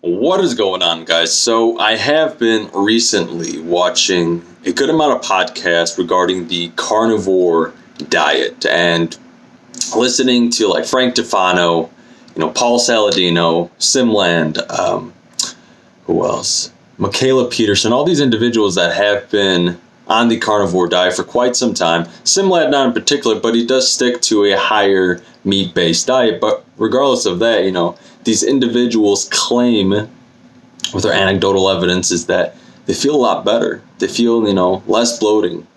What is going on, guys? So I have been recently watching a good amount of podcasts regarding the carnivore diet and listening to like Frank Tufano, Paul Saladino, Simland, who else? Michaela Peterson, all these individuals that have been on the carnivore diet for quite some time. Simland not in particular, but he does stick to a higher meat-based diet. But regardless of that, these individuals claim with their anecdotal evidence is that they feel a lot better. They feel, less bloating,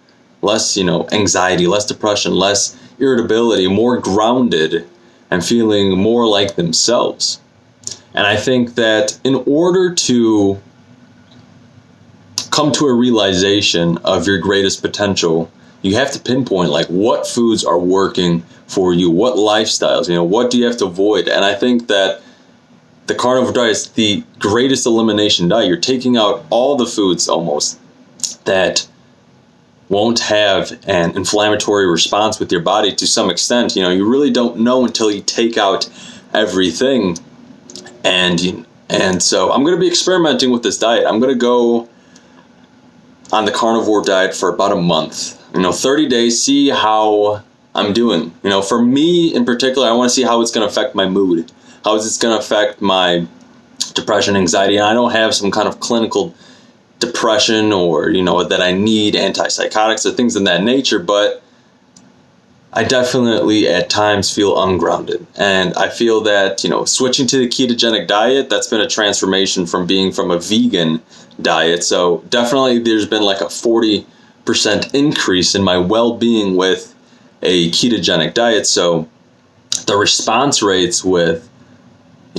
less, anxiety, less depression, less irritability, more grounded, and feeling more like themselves. And I think that in order to come to a realization of your greatest potential, you have to pinpoint like what foods are working for you, what lifestyles, what do you have to avoid. And I think that the carnivore diet is the greatest elimination diet. You're taking out all the foods almost that won't have an inflammatory response with your body to some extent. You really don't know until you take out everything. And so I'm going to be experimenting with this diet. I'm going to go on the carnivore diet for about a month, 30 days, see how I'm doing. For me in particular, I want to see how it's going to affect my mood. How is it going to affect my depression, anxiety? And I don't have some kind of clinical depression or, that I need antipsychotics or things of that nature, but I definitely at times feel ungrounded. And I feel that, switching to the ketogenic diet, that's been a transformation from being from a vegan diet. So definitely there's been like a 40% increase in my well-being with a ketogenic diet. So the response rates with,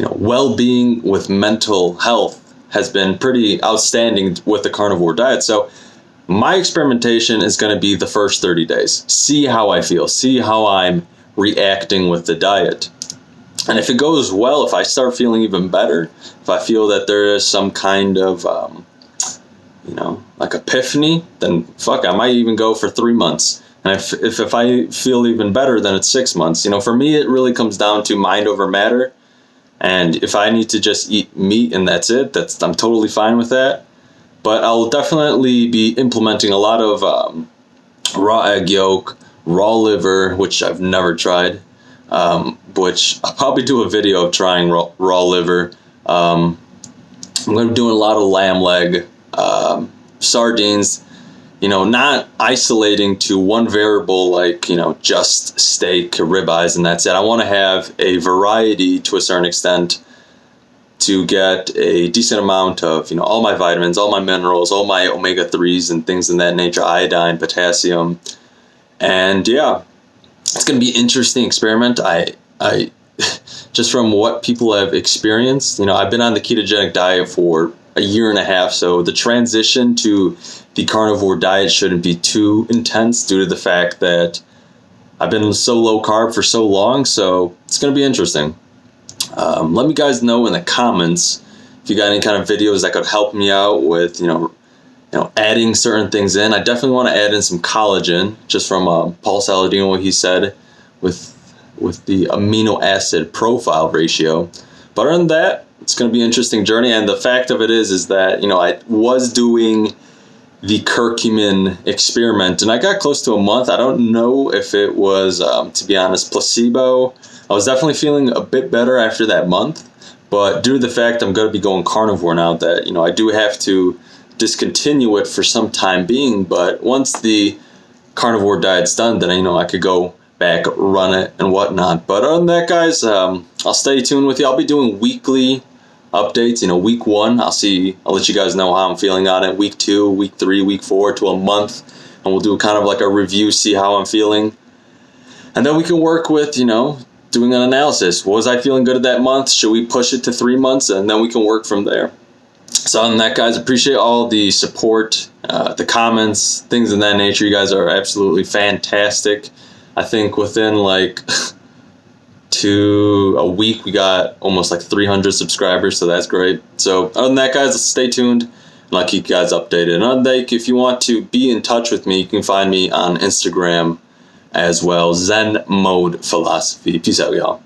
well-being with mental health has been pretty outstanding with the carnivore diet. So my experimentation is going to be the first 30 days. See how I feel. See how I'm reacting with the diet. And if it goes well, if I start feeling even better, if I feel that there is some kind of, like epiphany, then fuck, I might even go for 3 months. And if I feel even better, then it's 6 months. For me, it really comes down to mind over matter. And if I need to just eat meat and that's it, I'm totally fine with that. But I'll definitely be implementing a lot of raw egg yolk, raw liver, which I've never tried, which I'll probably do a video of trying raw liver. I'm going to be doing a lot of lamb leg, sardines, not isolating to one variable like, just steak, ribeyes, and that's it. I want to have a variety to a certain extent to get a decent amount of, all my vitamins, all my minerals, all my omega-3s and things in that nature, iodine, potassium. And yeah, it's going to be an interesting experiment. I just from what people have experienced, I've been on the ketogenic diet for a year and a half, so the transition to the carnivore diet shouldn't be too intense due to the fact that I've been so low carb for so long, so it's going to be interesting. Let me guys know in the comments if you got any kind of videos that could help me out with, adding certain things in. I definitely want to add in some collagen, just from Paul Saladino, what he said with the amino acid profile ratio. But other than that, it's going to be an interesting journey. And the fact of it is that, I was doing the curcumin experiment and I got close to a month. I don't know if it was, to be honest, placebo. I was definitely feeling a bit better after that month, but due to the fact I'm going to be going carnivore now, that, I do have to discontinue it for some time being. But once the carnivore diet's done, then I could go back, run it and whatnot. But other than that, guys, I'll stay tuned with you. I'll be doing weekly updates. Week 1, I'll let you guys know how I'm feeling on it. Week 2, week 3, week 4 to a month, and we'll do kind of like a review, see how I'm feeling. And then we can work with, doing an analysis. Was I feeling good at that month? Should we push it to 3 months? And then we can work from there. So other than that, guys, appreciate all the support, the comments, things of that nature. You guys are absolutely fantastic. I think within like a week, we got almost like 300 subscribers. So that's great. So other than that, guys, stay tuned and I'll keep you guys updated. And other than that, if you want to be in touch with me, you can find me on Instagram as well, Zen Mode Philosophy. Peace out, y'all.